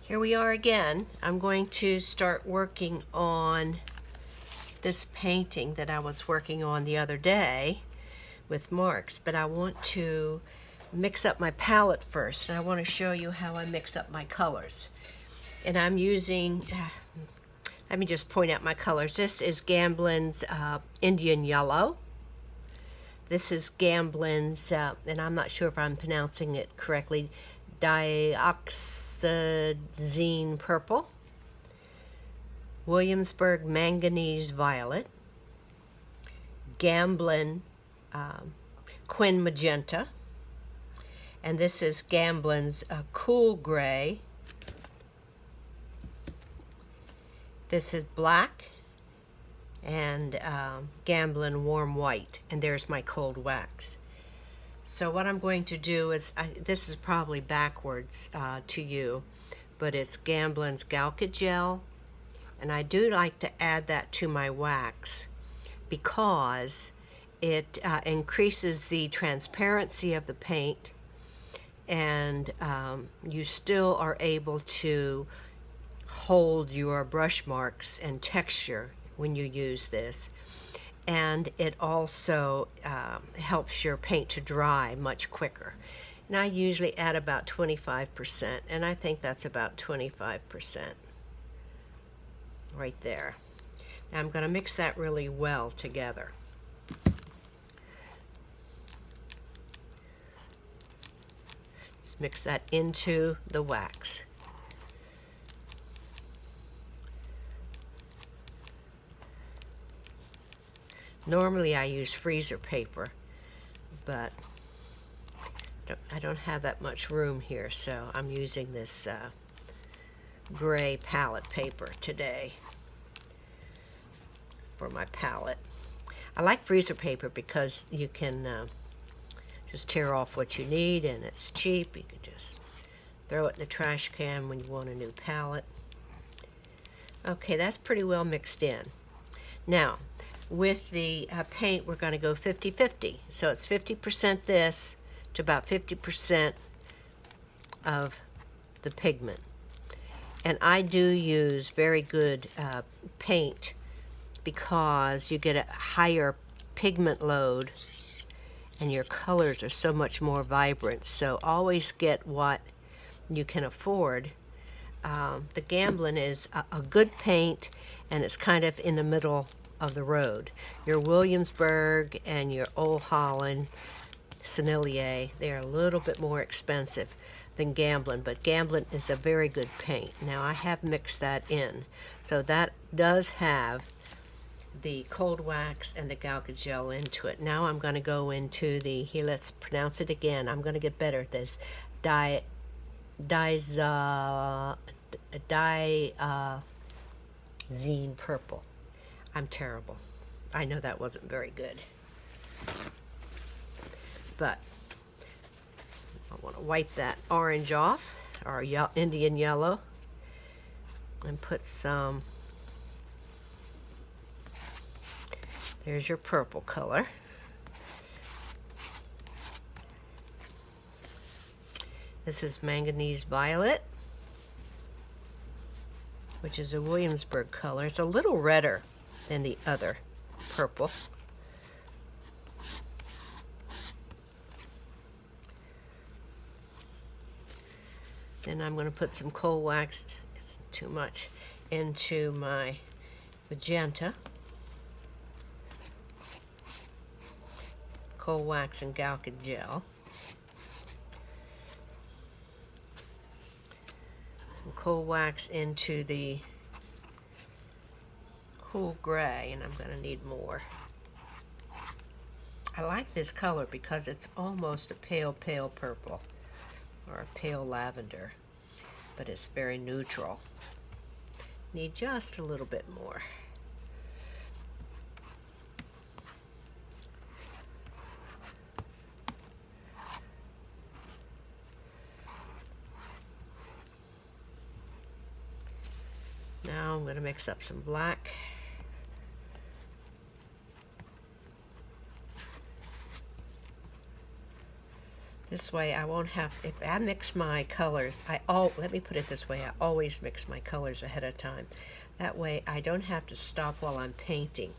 Here we are again. I'm going to start working on this painting that I was working on the other day with marks, but I want to mix up my palette first, and I want to show you how I mix up my colors. And I'm using, let me just point out my colors. This is Gamblin's Indian Yellow. This is Gamblin's, and I'm not sure if I'm pronouncing it correctly, Dioxazine Purple, Williamsburg Manganese Violet, Gamblin Quin Magenta, and this is Gamblin's Cool Gray. This is Black, and Gamblin Warm White, and there's my cold wax. So what I'm going to do is, this is probably backwards to you, but it's Gamblin's Galka Gel, and I do like to add that to my wax because it increases the transparency of the paint, and you still are able to hold your brush marks and texture when you use this. And it also helps your paint to dry much quicker. And I usually add about 25%, and I think that's about 25% right there. Now I'm going to mix that really well together. Just mix that into the wax. Normally I use freezer paper, but I don't have that much room here, so I'm using this gray palette paper today for my palette. I like freezer paper because you can just tear off what you need, and it's cheap. You can just throw it in the trash can when you want a new palette. Okay, that's pretty well mixed in. Now, with the paint, we're going to go 50-50. So it's 50% this to about 50% of the pigment. And I do use very good paint because you get a higher pigment load and your colors are so much more vibrant. So always get what you can afford. The Gamblin is a good paint, and it's kind of in the middle of the road. Your Williamsburg and your Old Holland, Sennelier, they're a little bit more expensive than Gamblin, but Gamblin is a very good paint. Now I have mixed that in, so that does have the cold wax and the Galka Gel into it. Now I'm going to go into the, here, let's pronounce it again. I'm going to get better at this. Dioxazine Purple. I'm terrible. I know that wasn't very good. But I want to wipe that orange off, or Indian yellow, and put some, there's your purple color. This is Manganese Violet, which is a Williamsburg color. It's a little redder than the other purple. Then I'm going to put some cold wax, it's too much, into my magenta. Cold wax and Galka Gel. Some cold wax into the Cool Gray, and I'm going to need more. I like this color because it's almost a pale purple or a pale lavender, but it's very neutral. Need just a little bit more. Now I'm going to mix up some black. This way I won't have, if I mix my colors, let me put it this way, I always mix my colors ahead of time. That way I don't have to stop while I'm painting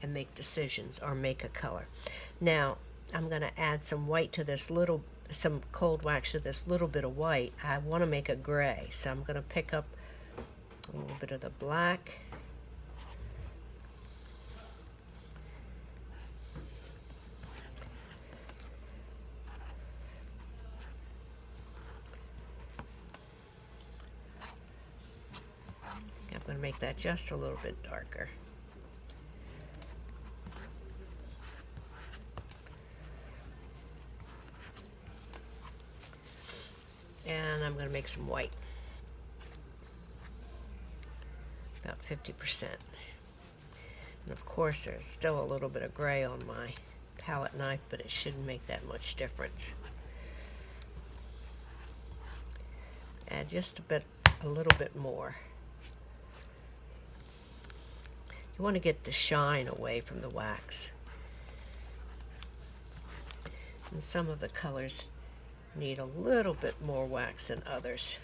and make decisions or make a color. Now I'm going to add some white to this some cold wax to this little bit of white. I want to make a gray, so I'm going to pick up a little bit of the black. I'm going to make that just a little bit darker. And I'm going to make some white, about 50%. And of course there's still a little bit of gray on my palette knife, but it shouldn't make that much difference. Add just a little bit more. You want to get the shine away from the wax. And some of the colors need a little bit more wax than others.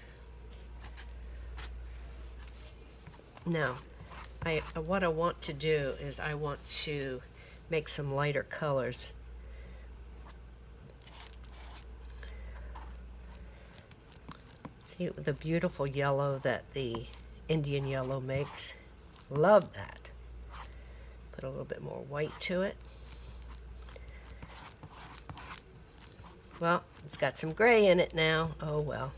Now, what I want to do is I want to make some lighter colors. See the beautiful yellow that the Indian yellow makes? Love that. Put a little bit more white to it. Well, it's got some gray in it now. Oh well.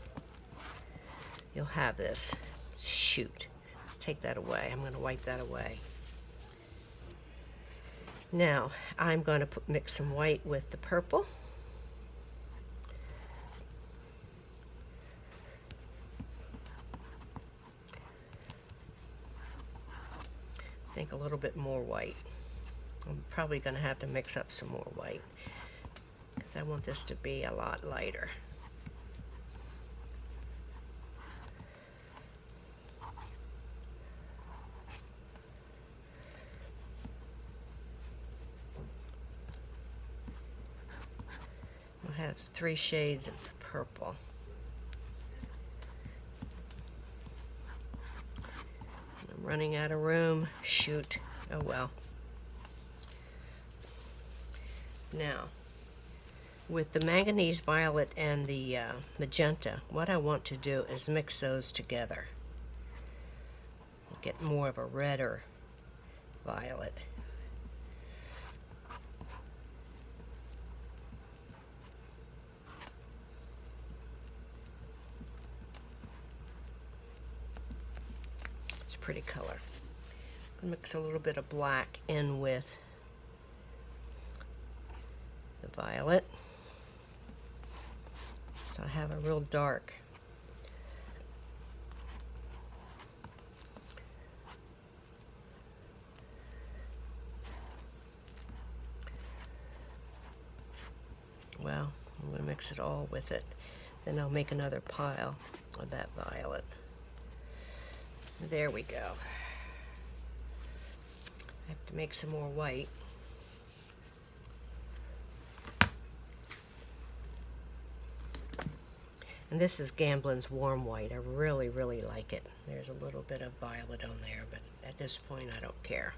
You'll have this. Shoot. Let's take that away. I'm going to wipe that away. Now, I'm going to mix some white with the purple. I think a little bit more white. I'm probably going to have to mix up some more white, because I want this to be a lot lighter. I'll have 3 shades of purple. I'm running out of room. Shoot. Oh well. Now, with the manganese violet and the magenta, what I want to do is mix those together. Get more of a redder violet. It's a pretty color. I'll mix a little bit of black in with the violet. So I have a real dark. Well, I'm going to mix it all with it. Then I'll make another pile of that violet. There we go. I have to make some more white. And this is Gamblin's Warm White. I really, really like it. There's a little bit of violet on there, but at this point I don't care.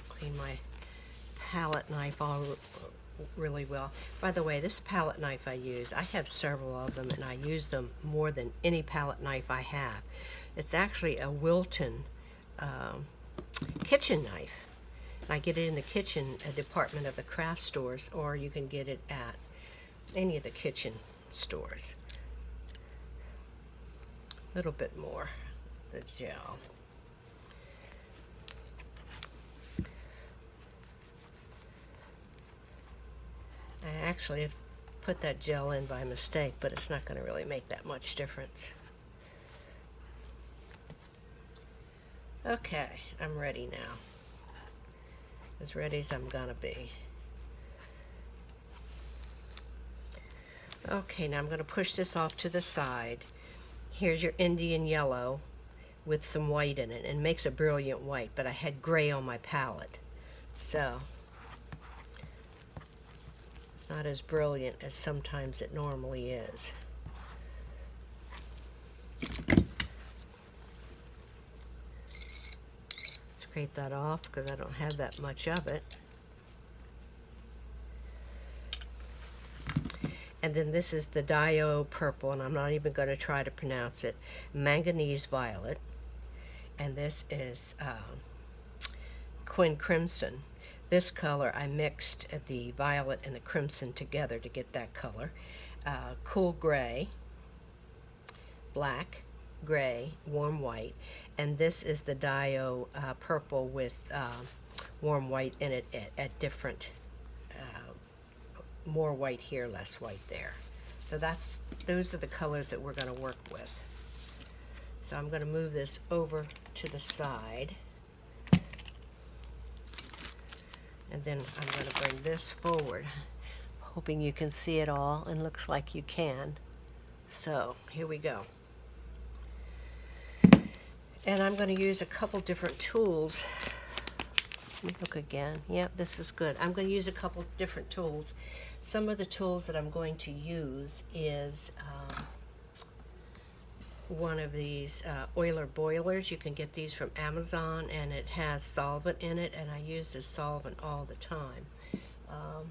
Clean my palette knife all really well. By the way, this palette knife I use, I have several of them, and I use them more than any palette knife I have. It's actually a Wilton kitchen knife. I get it in the kitchen department of the craft stores, or you can get it at any of the kitchen stores. A little bit more, the gel. I actually have put that gel in by mistake, but it's not going to really make that much difference. Okay, I'm ready now. As ready as I'm gonna be. Okay, now I'm gonna push this off to the side. Here's your Indian yellow with some white in it, and it makes a brilliant white, but I had gray on my palette. So it's not as brilliant as sometimes it normally is. Scrape that off because I don't have that much of it. And then this is the Dio purple, and I'm not even going to try to pronounce it, manganese violet. And this is Quin Crimson. This color, I mixed the violet and the crimson together to get that color. Cool gray, black, gray, warm white. And this is the Dio purple with warm white in it at different, more white here, less white there. So those are the colors that we're going to work with. So I'm going to move this over to the side. And then I'm going to bring this forward, hoping you can see it all, and looks like you can. So here we go. And I'm going to use a couple different tools. Let me look again. Yep, this is good. I'm going to use a couple different tools. Some of the tools that I'm going to use is one of these oiler boilers. You can get these from Amazon, and it has solvent in it, and I use this solvent all the time.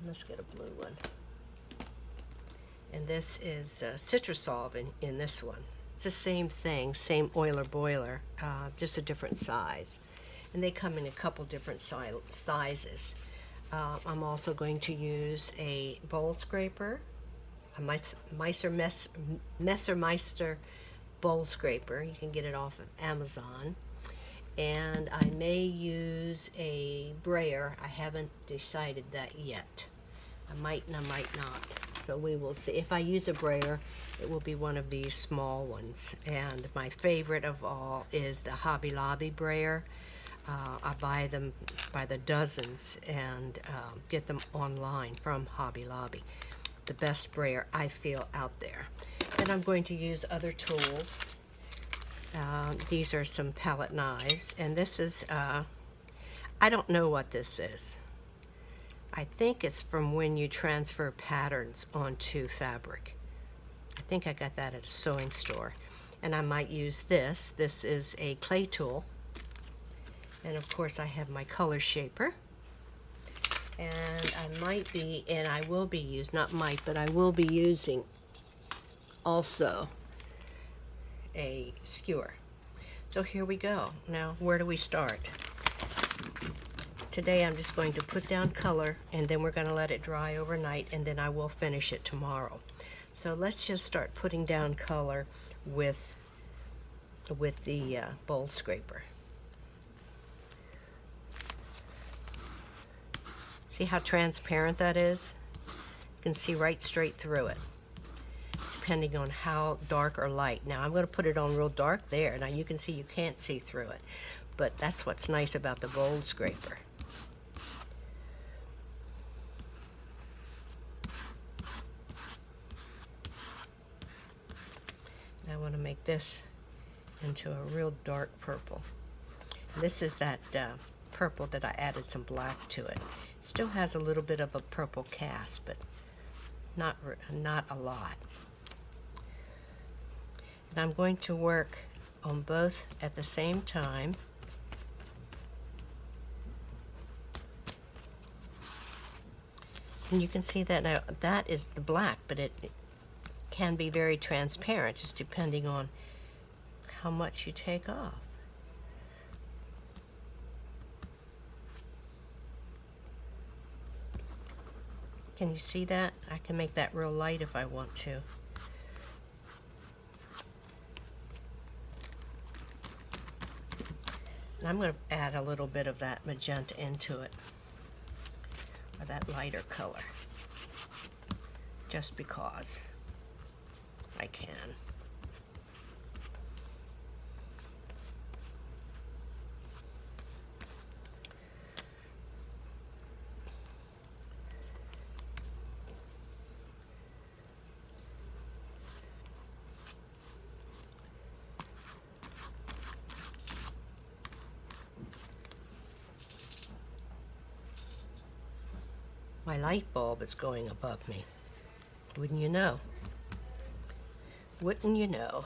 Let's get a blue one. And this is citrus solvent in this one. It's the same thing, same oiler boiler, just a different size. And they come in a couple different sizes. I'm also going to use a bowl scraper, a Messermeister bowl scraper. You can get it off of Amazon. And I may use a brayer. I haven't decided that yet. I might and I might not. So we will see. If I use a brayer, it will be one of these small ones. And my favorite of all is the Hobby Lobby brayer. I buy them by the dozens and get them online from Hobby Lobby. The best brayer I feel out there. And I'm going to use other tools. These are some palette knives, and this is, I don't know what this is. I think it's from when you transfer patterns onto fabric. I think I got that at a sewing store. And I might use this. This is a clay tool. And of course I have my color shaper. And I might be, and I will be using, not might, but I will be using also a skewer. So here we go. Now, where do we start? Today I'm just going to put down color, and then we're going to let it dry overnight, and then I will finish it tomorrow. So let's just start putting down color with the bowl scraper. See how transparent that is? You can see right straight through it, depending on how dark or light. Now I'm going to put it on real dark there. Now you can see you can't see through it, but that's what's nice about the bowl scraper. I want to make this into a real dark purple. This is that purple that I added some black to it. Still has a little bit of a purple cast, but not a lot. And I'm going to work on both at the same time. And you can see that now, that is the black, but it can be very transparent, just depending on how much you take off. Can you see that? I can make that real light if I want to. And I'm going to add a little bit of that magenta into it, or that lighter color, just because I can. My light bulb is going above me. Wouldn't you know? Wouldn't you know?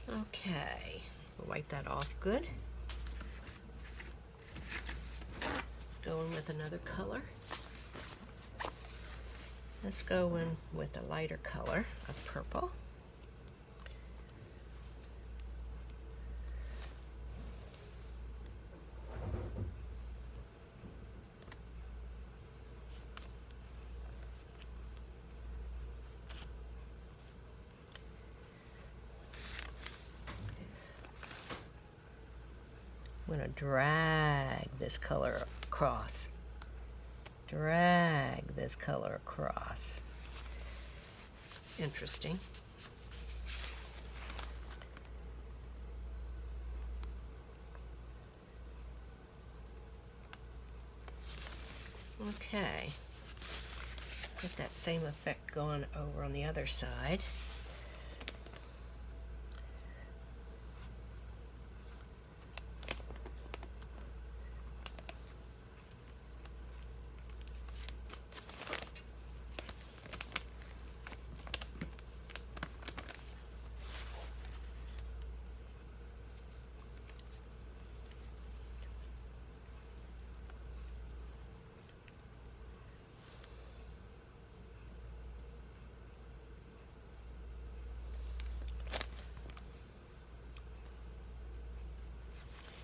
Okay, we'll wipe that off good. Go in with another color. Let's go in with a lighter color of purple. I'm going to drag this color across. Drag this color across. It's interesting. Okay. Get that same effect going over on the other side.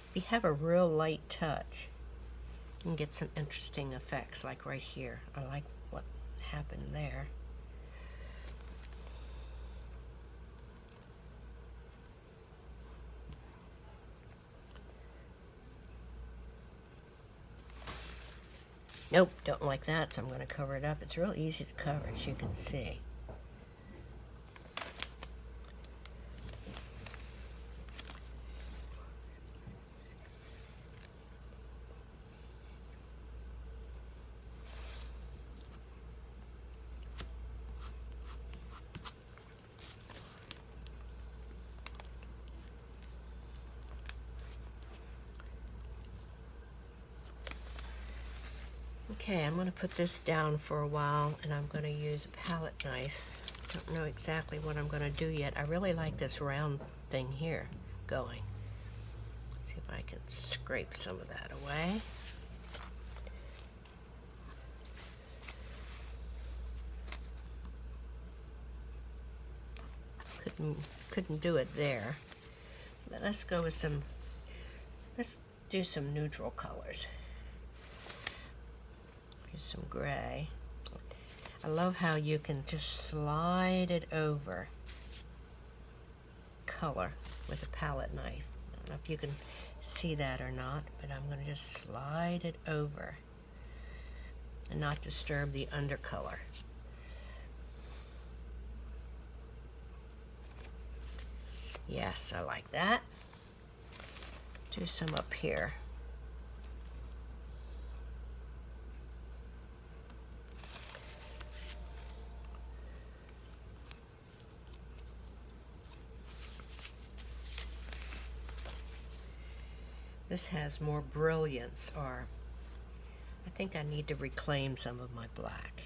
If you have a real light touch, you can get some interesting effects, like right here. I like what happened there. Nope, don't like that, so I'm going to cover it up. It's real easy to cover, as you can see. Okay, I'm going to put this down for a while, and I'm going to use a palette knife. Don't know exactly what I'm going to do yet. I really like this round thing here going. Let's see if I can scrape some of that away. Couldn't do it there. But let's go with some, let's do some neutral colors. Here's some gray. I love how you can just slide it over color with a palette knife. I don't know if you can see that or not, but I'm going to just slide it over and not disturb the undercolor. Yes, I like that. Do some up here. This has more brilliance, or I think I need to reclaim some of my black.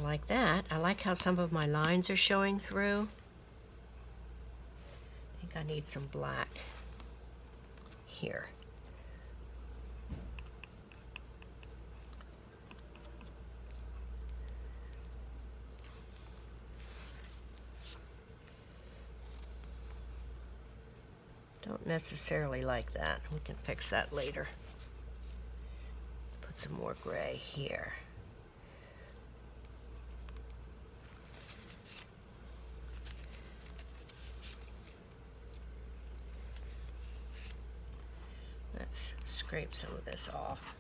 Like that. I like how some of my lines are showing through. I think I need some black here. Don't necessarily like that. We can fix that later. Put some more gray here. scrape some of this off.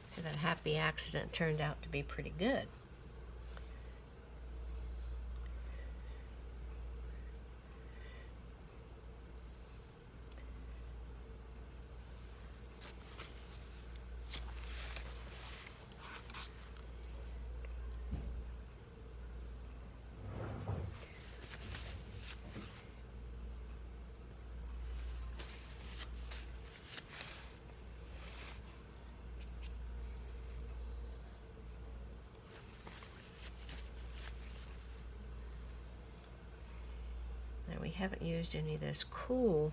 So that happy accident turned out to be pretty good. Now we haven't used any of this cool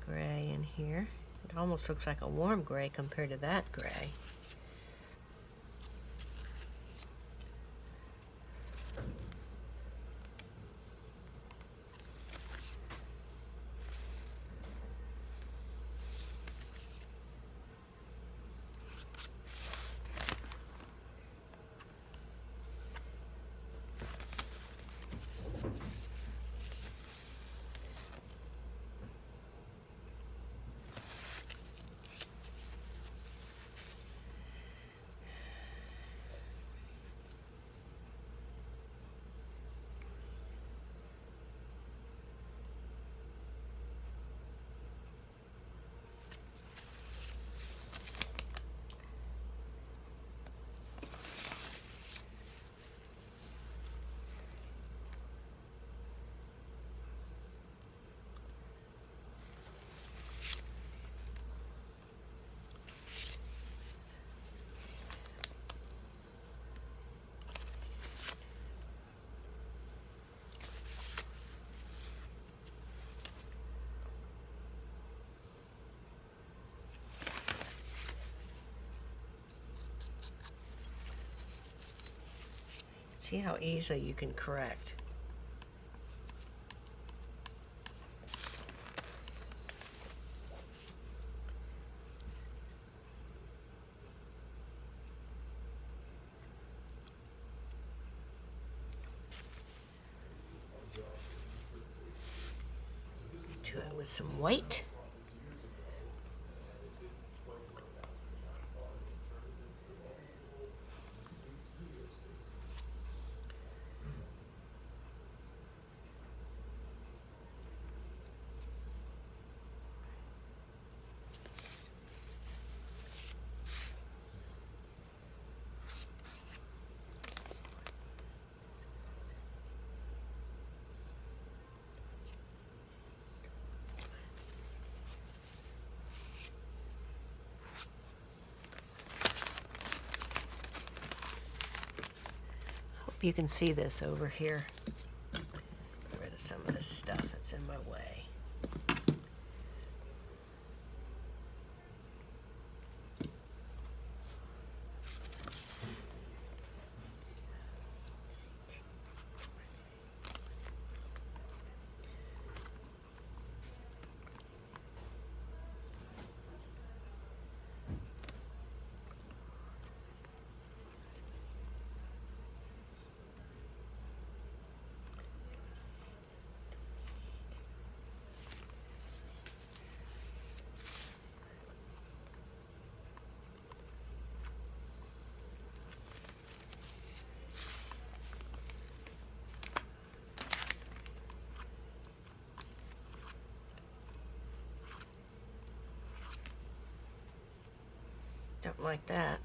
gray in here. It almost looks like a warm gray compared to that gray. See how easily you can correct. Do it with some white. You can see this over here. Get rid of some of this stuff that's in my way. Don't like that.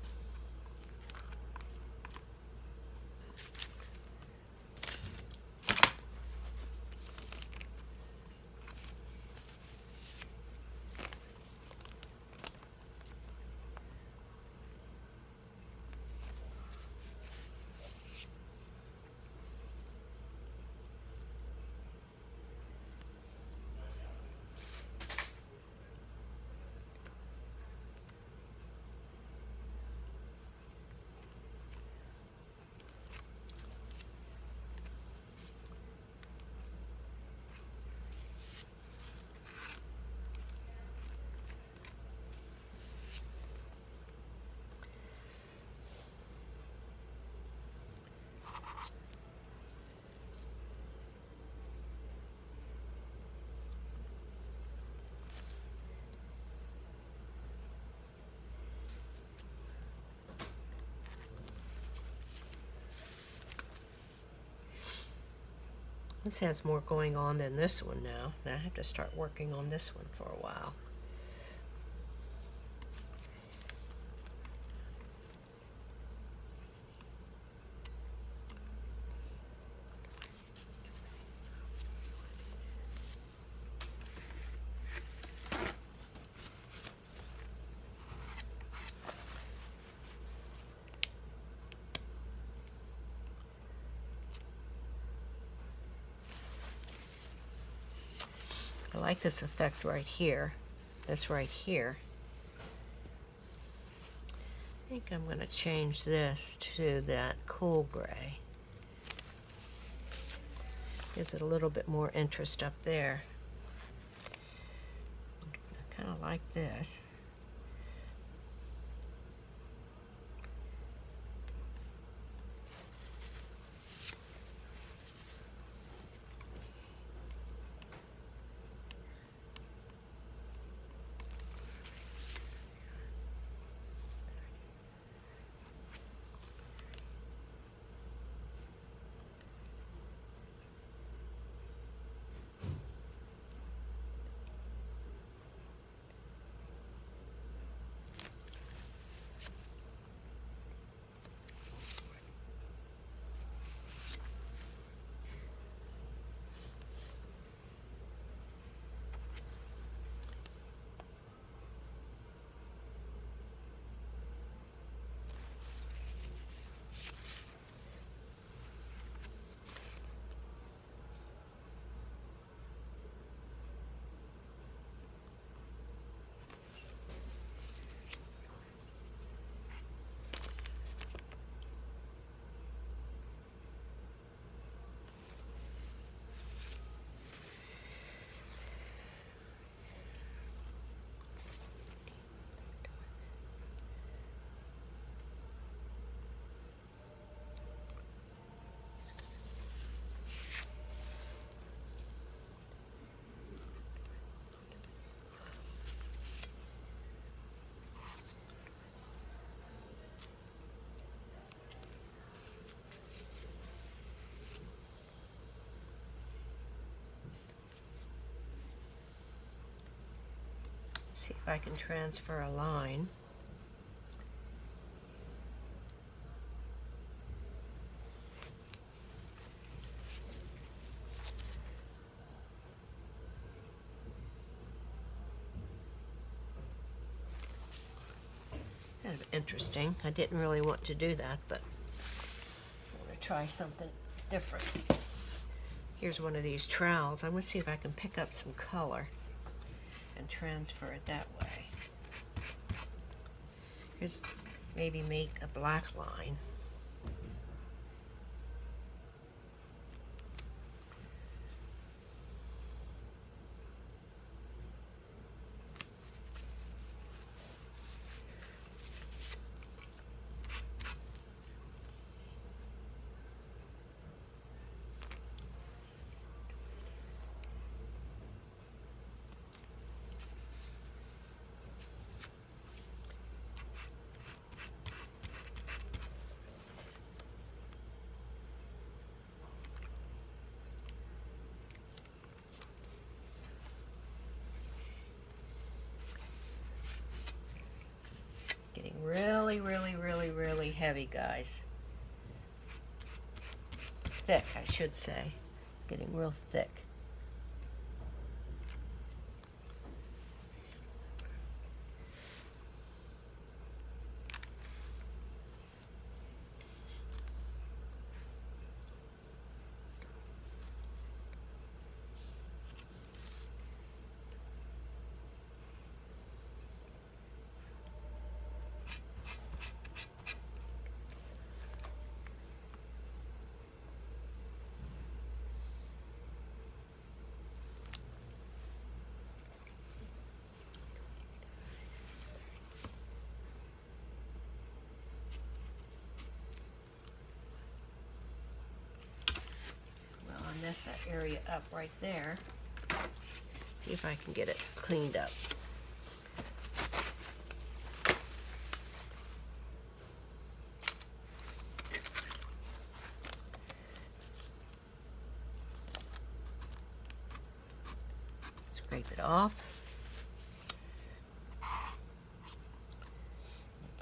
This has more going on than this one now. Now I have to start working on this one for a while. I like this effect right here. This right here. I think I'm going to change this to that cool gray. Gives it a little bit more interest up there. I kind of like this. See if I can transfer a line. Kind of interesting. I didn't really want to do that, but I'm going to try something different. Here's one of these trowels. I'm going to see if I can pick up some color and transfer it that way. Here's maybe make a black line. Really heavy, guys. Thick, I should say. Getting real thick. Mess that area up right there. See if I can get it cleaned up. Scrape it off.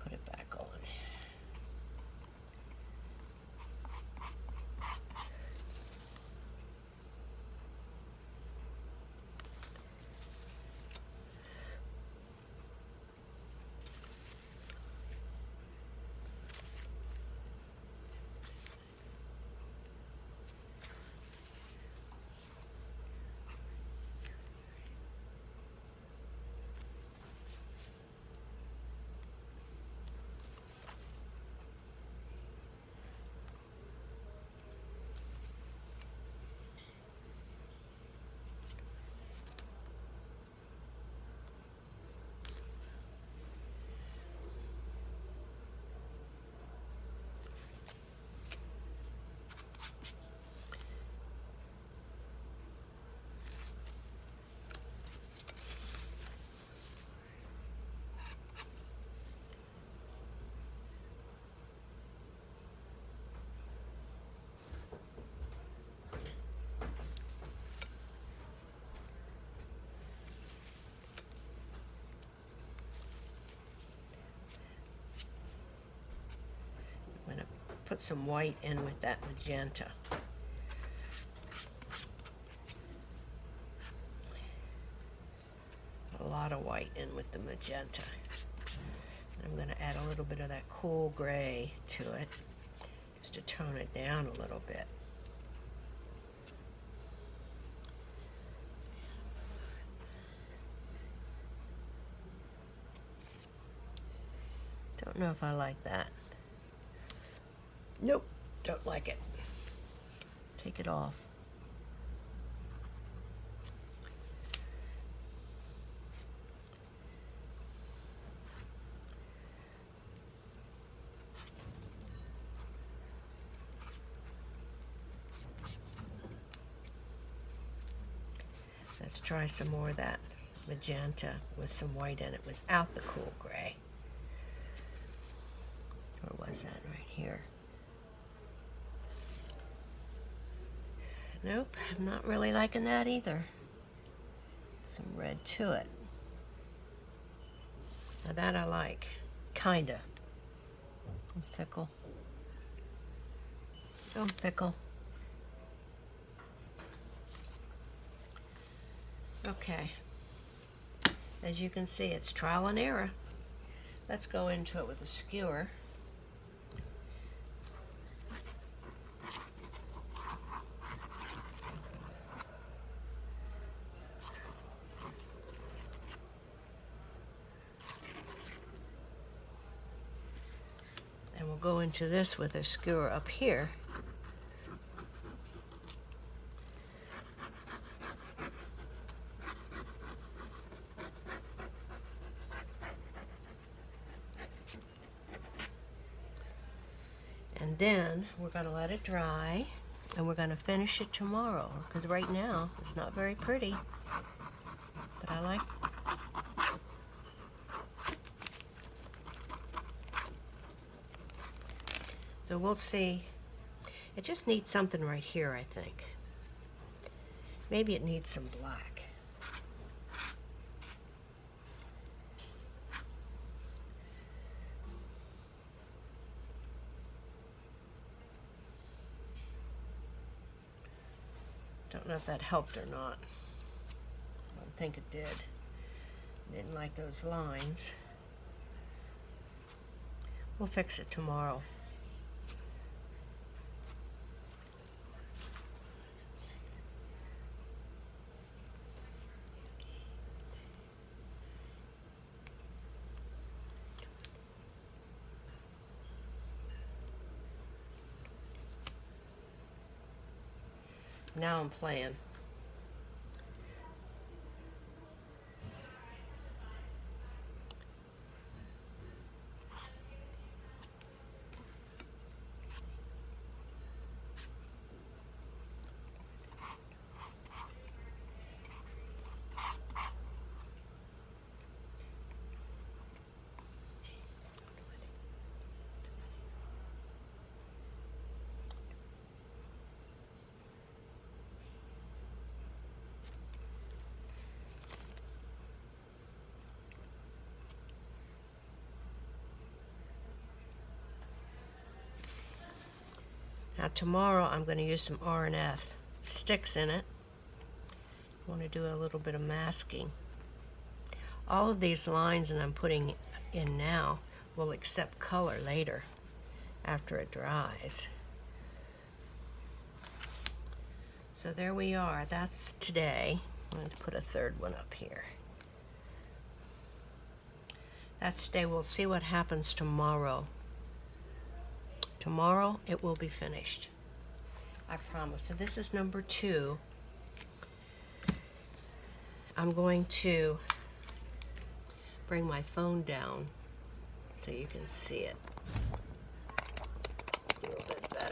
Put it back on. I'm going to put some white in with that magenta. A lot of white in with the magenta. I'm going to add a little bit of that cool gray to it, just to tone it down a little bit. Don't know if I like that. Nope, don't like it. Take it off. Let's try some more of that magenta with some white in it without the cool gray. Or was that right here? Nope, I'm not really liking that either. Some red to it. Now that I like, kinda. I'm fickle. I'm fickle. Okay. As you can see, it's trial and error. Let's go into it with a skewer. And we'll go into this with a skewer up here. And then we're going to let it dry, and we're going to finish it tomorrow, because right now it's not very pretty, but I like. So we'll see. It just needs something right here, I think. Maybe it needs some black. Don't know if that helped or not. I don't think it did. Didn't like those lines. We'll fix it tomorrow. Now I'm playing. Now tomorrow I'm going to use some R&F sticks in it. I want to do a little bit of masking. All of these lines that I'm putting in now will accept color later after it dries. So there we are. That's today. I'm going to put a third one up here. That's today. We'll see what happens tomorrow. Tomorrow it will be finished. I promise. So this is number 2. I'm going to bring my phone down so you can see it.